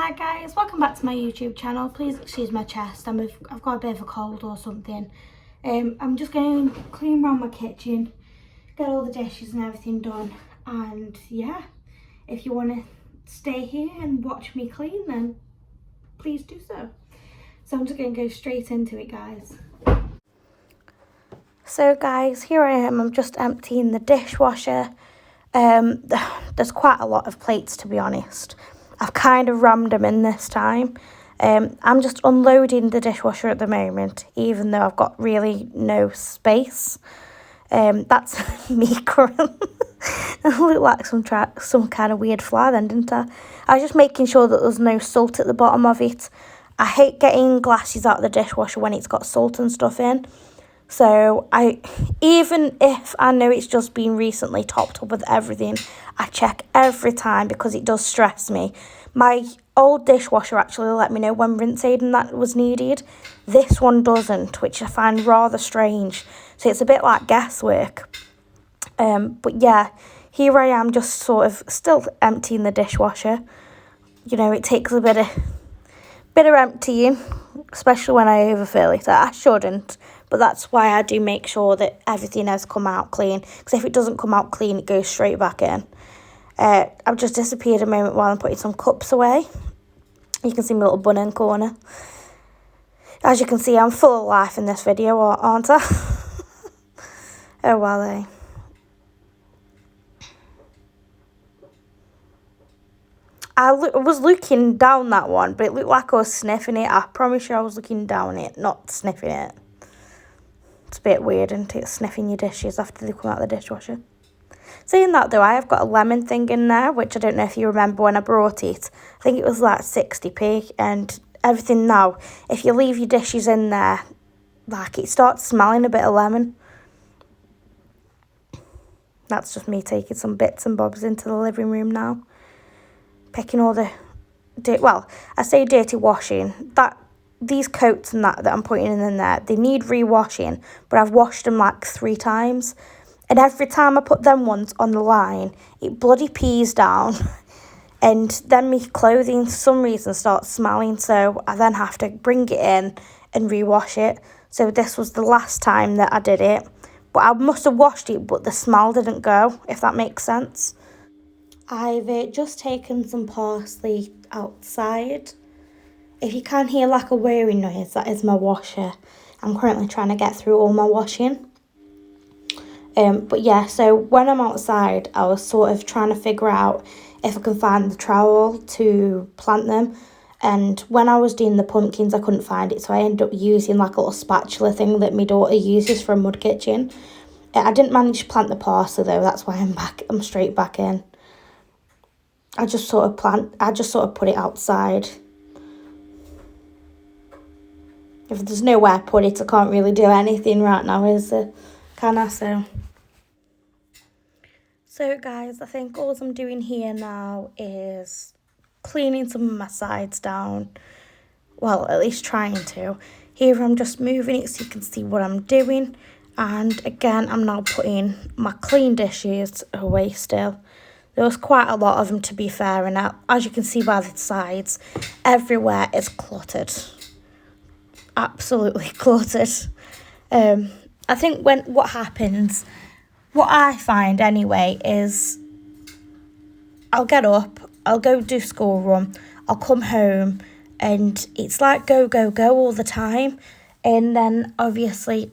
Hi guys, welcome back to my YouTube channel. Please excuse my chest, I've got a bit of a cold or something. I'm just going to clean around my kitchen, get all the dishes and everything done, and yeah, if you want to stay here and watch me clean, then please do so. So I'm just going to go straight into it, guys. So guys, here I am, I'm just emptying the dishwasher. There's quite a lot of plates, to be honest. I've kind of rammed them in this time. I'm just unloading the dishwasher at the moment, even though I've got really no space. That's me currently. I look like some kind of weird fly then, didn't I? I was just making sure that there's no salt at the bottom of it. I hate getting glasses out of the dishwasher when it's got salt and stuff in. So even if I know it's just been recently topped up with everything, I check every time because it does stress me. My old dishwasher actually let me know when rinse aid and that was needed. This one doesn't, which I find rather strange. So it's a bit like guesswork. But yeah, here I am just sort of still emptying the dishwasher. You know, it takes a bit of emptying, especially when I overfill it. I shouldn't, but that's why I do make sure that everything has come out clean, because if it doesn't come out clean, it goes straight back in. I've just disappeared a moment while I'm putting some cups away. You can see my little bun in corner. As you can see, I'm full of life in this video, aren't I? Oh well, I was looking down that one, but it looked like I was sniffing it. I promise you I was looking down it, not sniffing it. It's a bit weird, isn't it, sniffing your dishes after they come out of the dishwasher. Saying that though, I have got a lemon thing in there, which I don't know if you remember when I brought it. I think it was like 60p, and everything now, if you leave your dishes in there, like it starts smelling a bit of lemon. That's just me taking some bits and bobs into the living room now. Picking all the, I say dirty washing. These coats and that I'm putting in there, they need re-washing, but I've washed them like 3 times. And every time I put them ones on the line, it bloody pees down. And then my clothing, for some reason, starts smelling. So I then have to bring it in and re-wash it. So this was the last time that I did it. But I must have washed it, but the smell didn't go, if that makes sense. I've just taken some parsley outside. If you can hear like a whirring noise, that is my washer. I'm currently trying to get through all my washing. But yeah, so when I'm outside, I was sort of trying to figure out if I can find the trowel to plant them. And when I was doing the pumpkins, I couldn't find it. So I ended up using like a little spatula thing that my daughter uses for a mud kitchen. I didn't manage to plant the parsley though. That's why I'm straight back in. I just sort of put it outside. If there's nowhere to put it, I can't really do anything right now, can I? So guys, I think all I'm doing here now is cleaning some of my sides down. Well, at least trying to. Here I'm just moving it so you can see what I'm doing. And again, I'm now putting my clean dishes away still. There was quite a lot of them, to be fair, and as you can see by the sides, everywhere is cluttered. Absolutely cluttered. I think what happens, what I find anyway, is I'll get up, I'll go do school run, I'll come home, and it's like go, go, go all the time. And then obviously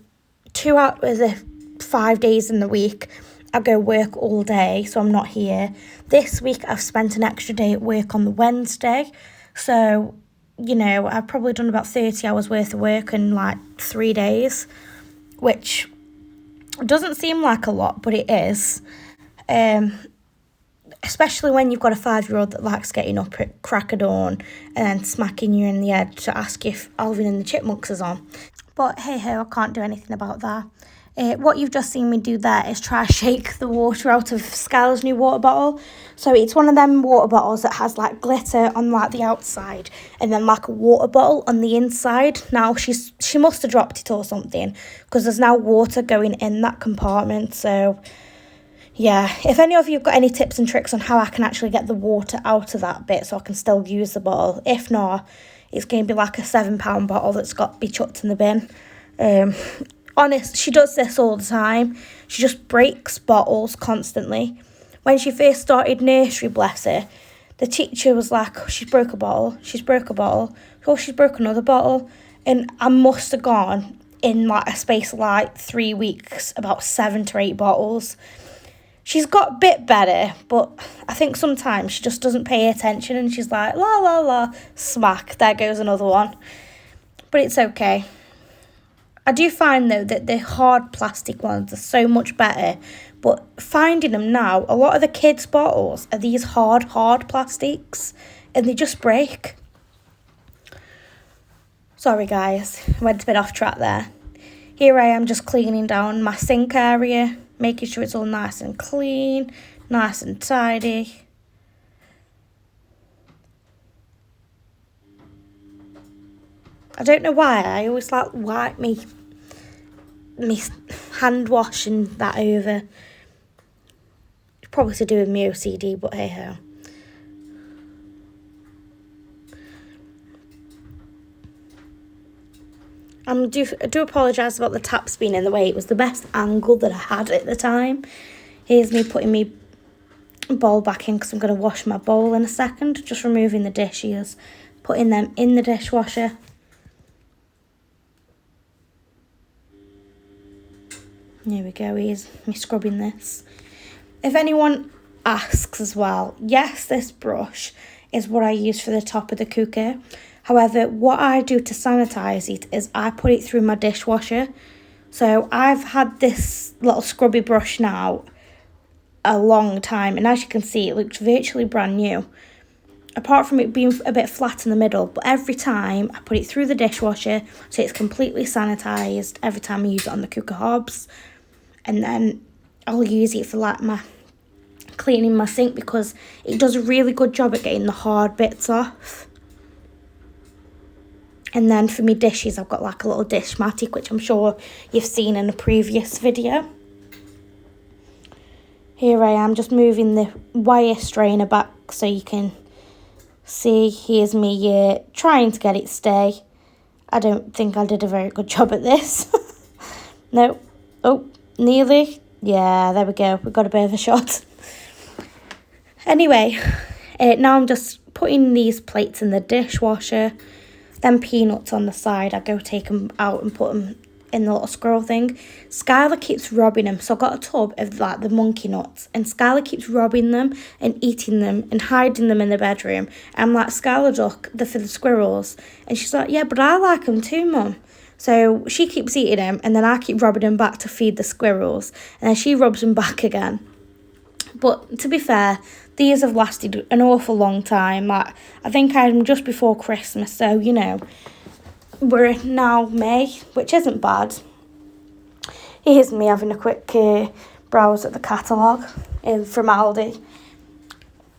2 out of the 5 days in the week, I go work all day, so I'm not here. This week I've spent an extra day at work on the Wednesday. So, you know, I've probably done about 30 hours worth of work in like 3 days, which doesn't seem like a lot, but it is. Especially when you've got a 5-year-old that likes getting up at crack of dawn and then smacking you in the head to ask if Alvin and the Chipmunks is on. But hey ho, I can't do anything about that. What you've just seen me do there is try to shake the water out of Skylar's new water bottle. So it's one of them water bottles that has like glitter on like the outside and then like a water bottle on the inside. Now she must have dropped it or something, because there's now water going in that compartment. So yeah, if any of you have got any tips and tricks on how I can actually get the water out of that bit so I can still use the bottle. If not, it's going to be like a £7 bottle that's got to be chucked in the bin. Honest, she does this all the time. She just breaks bottles constantly. When she first started nursery, bless her, the teacher was like, oh, she's broke a bottle, she's broke a bottle, oh, she's broke another bottle. And I must have gone in like a space of like 3 weeks, about 7 to 8 bottles. She's got a bit better, but I think sometimes she just doesn't pay attention and she's like, la, la, la, smack, there goes another one. But it's okay. I do find, though, that the hard plastic ones are so much better, but finding them now, a lot of the kids' bottles are these hard plastics, and they just break. Sorry, guys, I went a bit off track there. Here I am just cleaning down my sink area, making sure it's all nice and clean, nice and tidy. I don't know why, I always like wipe me hand washing that over. It's probably to do with my OCD, but hey ho. I do apologise about the taps being in the way. It was the best angle that I had at the time. Here's me putting my bowl back in because I'm going to wash my bowl in a second. Just removing the dishes, putting them in the dishwasher. Here we go, here's me scrubbing this. If anyone asks as well, yes, this brush is what I use for the top of the cooker. However, what I do to sanitise it is I put it through my dishwasher. So I've had this little scrubby brush now a long time, and as you can see, it looks virtually brand new. Apart from it being a bit flat in the middle, but every time I put it through the dishwasher, so it's completely sanitised every time I use it on the cooker hobs. And then I'll use it for like my cleaning my sink because it does a really good job at getting the hard bits off. And then for me dishes, I've got like a little Dishmatic, which I'm sure you've seen in a previous video. Here I am just moving the wire strainer back so you can see. Here's me trying to get it stay. I don't think I did a very good job at this. No. Oh, nearly. Yeah, there we go. We got a bit of a shot. Anyway, now I'm just putting these plates in the dishwasher. Then peanuts on the side, I go take them out and put them in the little squirrel thing. Skylar keeps robbing them, so I've got a tub of like the monkey nuts, and Skylar keeps robbing them and eating them and hiding them in the bedroom. I'm like, Skylar, duck, they're for the squirrels. And she's like, yeah, but I like them too, Mum. So she keeps eating them, and then I keep robbing them back to feed the squirrels, and then she robs them back again. But to be fair, these have lasted an awful long time. Like, I think I'm just before Christmas, so, you know, we're now May, which isn't bad. Here's me having a quick browse at the catalogue from Aldi.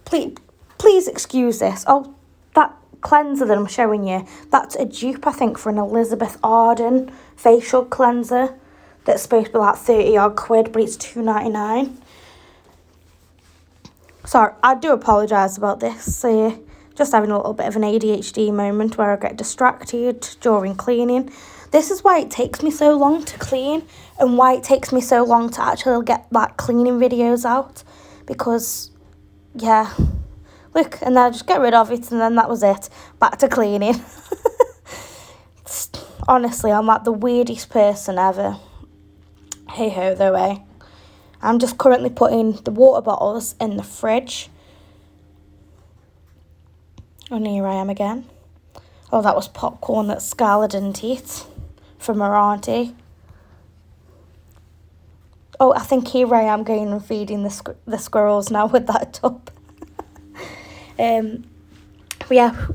Please excuse this. Oh, that cleanser that I'm showing you, that's a dupe, I think, for an Elizabeth Arden facial cleanser that's supposed to be like 30 odd quid, but it's £2.99. Sorry, I do apologise about this. Just having a little bit of an ADHD moment where I get distracted during cleaning. This is why it takes me so long to clean, and why it takes me so long to actually get like cleaning videos out. Because, yeah, look, and then I just get rid of it, and then that was it. Back to cleaning. Honestly, I'm like the weirdest person ever. Hey ho, though, eh? I'm just currently putting the water bottles in the fridge. And here I am again. Oh, that was popcorn that Scarlett didn't eat from her auntie. Oh, I think here I am going and feeding the squirrels now with that tub. Yeah,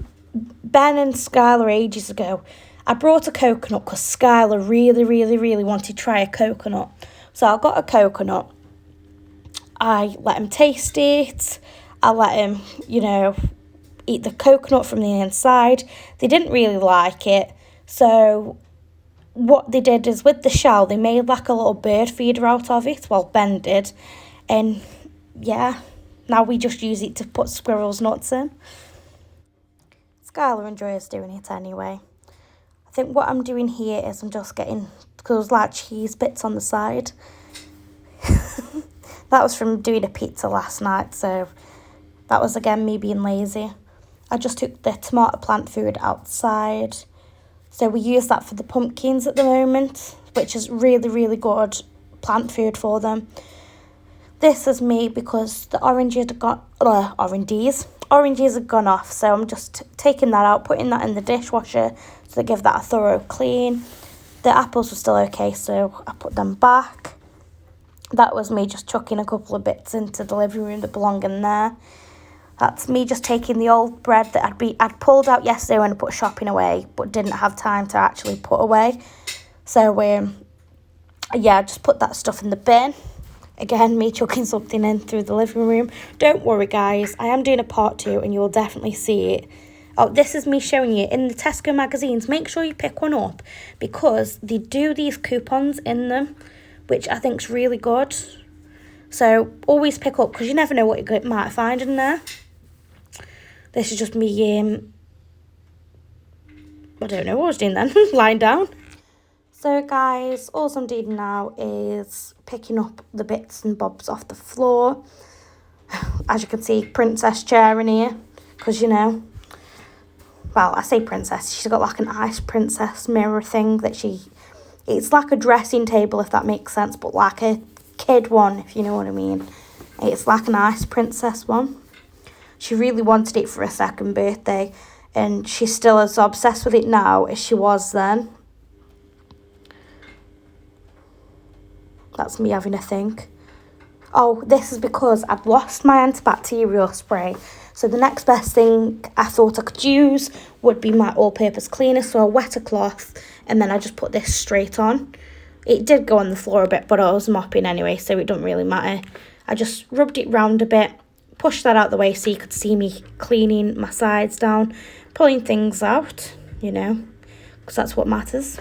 Ben and Skylar ages ago, I brought a coconut because Skylar really wanted to try a coconut. So I got a coconut. I let him taste it. I let him, you know, eat the coconut from the inside. They didn't really like it. So what they did is with the shell, they made like a little bird feeder out of it. Well, Ben did. And yeah, now we just use it to put squirrels' nuts in. Skylar enjoys doing it anyway. I think what I'm doing here is I'm just getting those like cheese bits on the side. That was from doing a pizza last night, so that was again me being lazy. I just took the tomato plant food outside. So we use that for the pumpkins at the moment, which is really, really good plant food for them. This is me because the oranges have gone off, so I'm just taking that out, putting that in the dishwasher to give that a thorough clean. The apples were still okay, so I put them back. That was me just chucking a couple of bits into the living room that belong in there. That's me just taking the old bread that I'd pulled out yesterday when I put shopping away, but didn't have time to actually put away. So yeah, I just put that stuff in the bin. Again, me chucking something in through the living room. Don't worry, guys. I am doing a part 2 and you will definitely see it. Oh, this is me showing you in the Tesco magazines. Make sure you pick one up because they do these coupons in them, which I think is really good. So always pick up because you never know what you might find in there. This is just me, I don't know what I was doing then, lying down. So guys, all I'm doing now is picking up the bits and bobs off the floor. As you can see, princess chair in here, because well, I say princess, she's got like an ice princess mirror thing that it's like a dressing table if that makes sense, but like a kid one, if you know what I mean. It's like an ice princess one. She really wanted it for her second birthday, and she's still as obsessed with it now as she was then. That's me having a think. Oh, this is because I'd lost my antibacterial spray. So the next best thing I thought I could use would be my all-purpose cleaner. So I wet a cloth and then I just put this straight on. It did go on the floor a bit, but I was mopping anyway, so it don't really matter. I just rubbed it round a bit, pushed that out the way so you could see me cleaning my sides down, pulling things out, because that's what matters.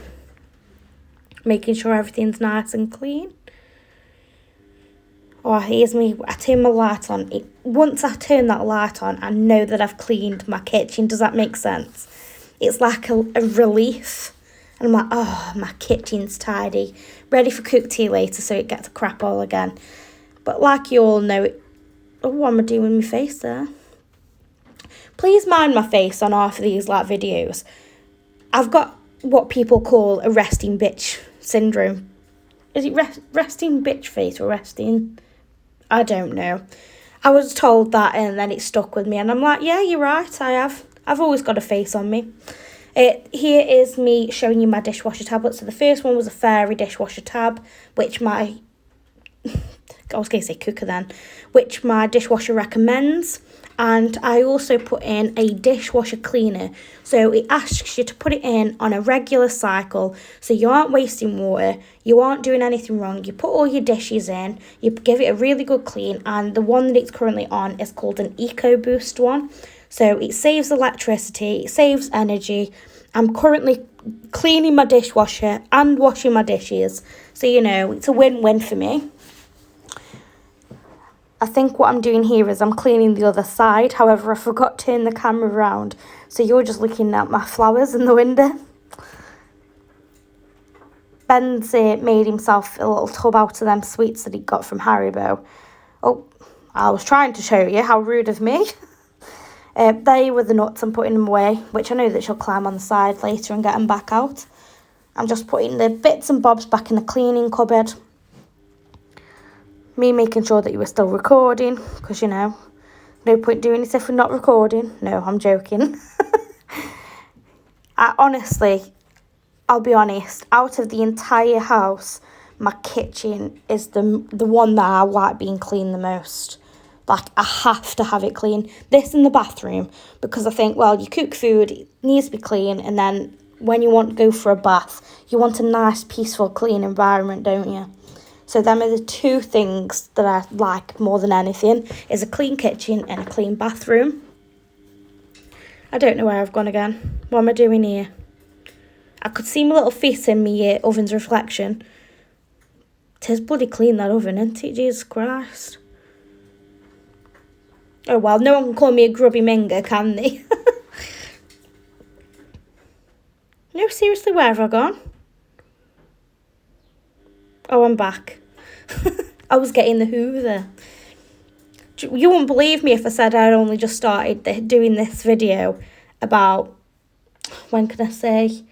Making sure everything's nice and clean. Oh, here's me. I turn my light on. Once I turn that light on, I know that I've cleaned my kitchen. Does that make sense? It's like a relief. And I'm like, oh, my kitchen's tidy. Ready for cook tea later so it gets a crap all again. But like you all know, what am I doing with my face there? Please mind my face on half of these videos. I've got what people call a resting bitch syndrome. Is it resting bitch face or resting? I don't know. I was told that and then it stuck with me and I'm like, yeah, you're right, I have. I've always got a face on me. Here is me showing you my dishwasher tablet. So the first one was a fairy dishwasher tab, which I was going to say cooker then, which my dishwasher recommends. And I also put in a dishwasher cleaner. So it asks you to put it in on a regular cycle. So you aren't wasting water. You aren't doing anything wrong. You put all your dishes in. You give it a really good clean. And the one that it's currently on is called an EcoBoost one. So it saves electricity. It saves energy. I'm currently cleaning my dishwasher and washing my dishes. So, it's a win-win for me. I think what I'm doing here is I'm cleaning the other side. However, I forgot to turn the camera around. So you're just looking at my flowers in the window. Ben's made himself a little tub out of them sweets that he got from Haribo. Oh, I was trying to show you. How rude of me. They were the nuts. I'm putting them away, which I know that she'll climb on the side later and get them back out. I'm just putting the bits and bobs back in the cleaning cupboard. Me making sure that you were still recording, because, no point doing it if we're not recording. No, I'm joking. I'll be honest, out of the entire house, my kitchen is the one that I like being clean the most. Like, I have to have it clean. This in the bathroom, because I think, well, you cook food, it needs to be clean, and then when you want to go for a bath, you want a nice, peaceful, clean environment, don't you? So them are the two things that I like more than anything, is a clean kitchen and a clean bathroom. I don't know where I've gone again. What am I doing here? I could see my little face in my oven's reflection. 'Tis bloody clean, that oven, isn't it? Jesus Christ. Oh well, no one can call me a grubby minger, can they? No, seriously, where have I gone? Oh, I'm back. I was getting the hoover. You wouldn't believe me if I said I'd only just started doing this video about, when can I say,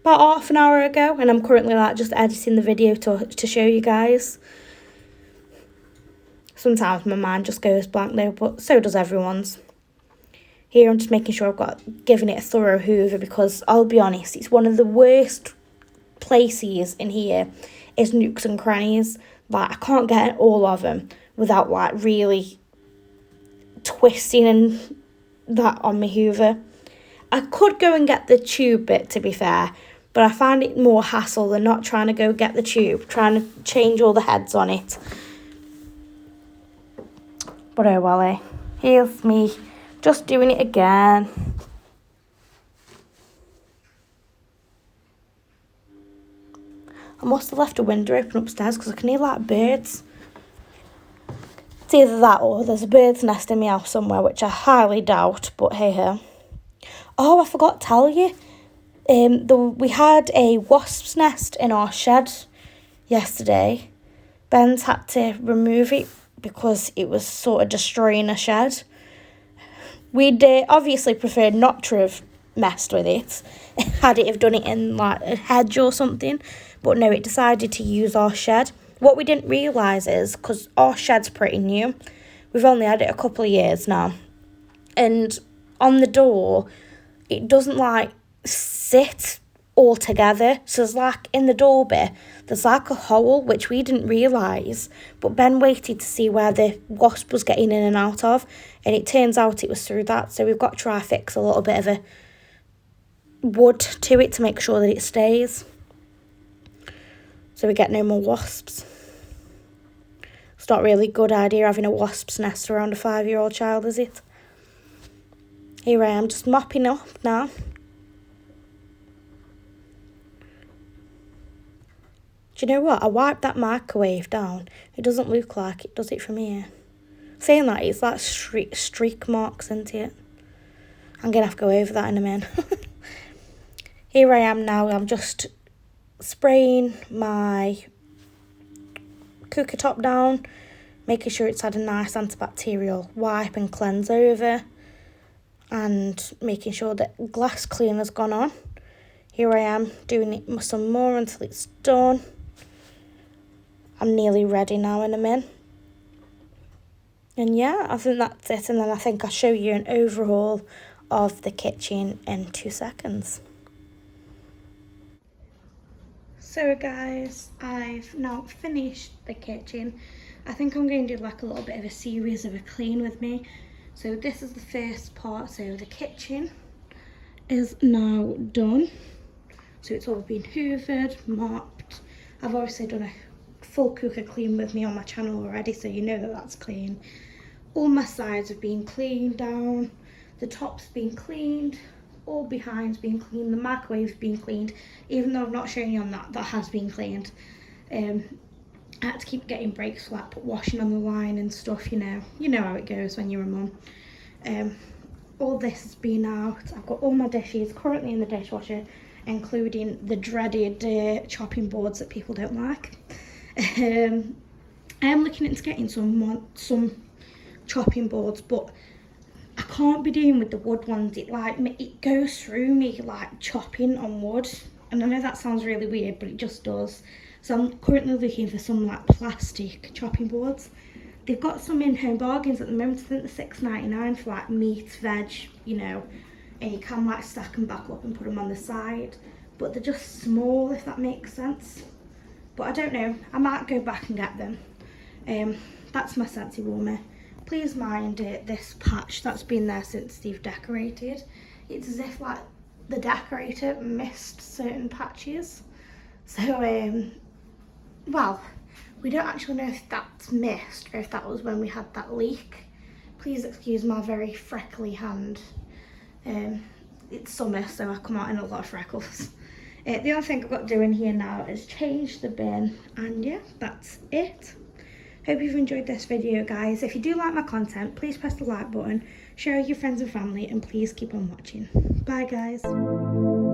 about half an hour ago, and I'm currently like just editing the video to show you guys. Sometimes my mind just goes blank though, but so does everyone's. Here I'm just making sure I've given it a thorough hoover, because I'll be honest, it's one of the worst places in here is nooks and crannies. Like, I can't get all of them without like really twisting and that on my hoover. I could go and get the tube bit, to be fair, but I find it more hassle than not trying to go get the tube, trying to change all the heads on it. But oh well, here's me just doing it again. I must have left a window open upstairs because I can hear like birds. It's either that or there's a bird's nest in my house somewhere, which I highly doubt, but hey ho. Oh, I forgot to tell you. We had a wasp's nest in our shed yesterday. Ben's had to remove it because it was sort of destroying a shed. We'd obviously preferred not to have messed with it, had it have done it in like a hedge or something, but no, it decided to use our shed. What we didn't realise is, because our shed's pretty new, we've only had it a couple of years now, and on the door, it doesn't like sit all together. So there's like, in the door bit, there's like a hole, which we didn't realise, but Ben waited to see where the wasp was getting in and out of, and it turns out it was through that. So we've got to try fix a little bit of a wood to it to make sure that it stays, so we get no more wasps. It's not really a good idea having a wasp's nest around a 5-year-old child, is it? Here I am just mopping up now. Do you know what? I wiped that microwave down. It doesn't look like it does it from here. Saying that, it's like streak marks, isn't it? I'm going to have to go over that in a minute. Here I am now. I'm just spraying my cooker top down, making sure it's had a nice antibacterial wipe and cleanse over, and making sure that glass cleaner's gone on. Here I am doing it some more until it's done. I'm nearly ready now in a minute. And yeah, I think that's it. And then I think I'll show you an overhaul of the kitchen in 2 seconds. So guys, I've now finished the kitchen. I think I'm going to do like a little bit of a series of a clean with me. So this is the first part. So the kitchen is now done. So it's all been hoovered, mopped. I've obviously done a full cooker clean with me on my channel already, so you know that that's clean. All my sides have been cleaned down. The top's been cleaned. All behind's been cleaned. The microwave's been cleaned. Even though I've not shown you on that, that has been cleaned. I had to keep getting breaks for that, put washing on the line and stuff, you know. You know how it goes when you're a mum. All this has been out. I've got all my dishes currently in the dishwasher, including the dreaded chopping boards that people don't like. I am looking into getting some chopping boards, but I can't be dealing with the wood ones. It goes through me like chopping on wood, and I know that sounds really weird, but it just does. So I'm currently looking for some like plastic chopping boards. They've got some in Home Bargains at the moment. I think they're $6.99 for like meat, veg, you know, and you can like stack them back up and put them on the side, but they're just small, if that makes sense. But I don't know, I might go back and get them. That's my Scentsy warmer. Please mind this patch that's been there since they've decorated. It's as if like the decorator missed certain patches. So, well, we don't actually know if that's missed or if that was when we had that leak. Please excuse my very freckly hand. It's summer, so I come out in a lot of freckles. The only thing I've got to do in here now is change the bin, and yeah, that's it. Hope you've enjoyed this video, guys. If you do like my content, please press the like button, share with your friends and family, and please keep on watching. Bye, guys.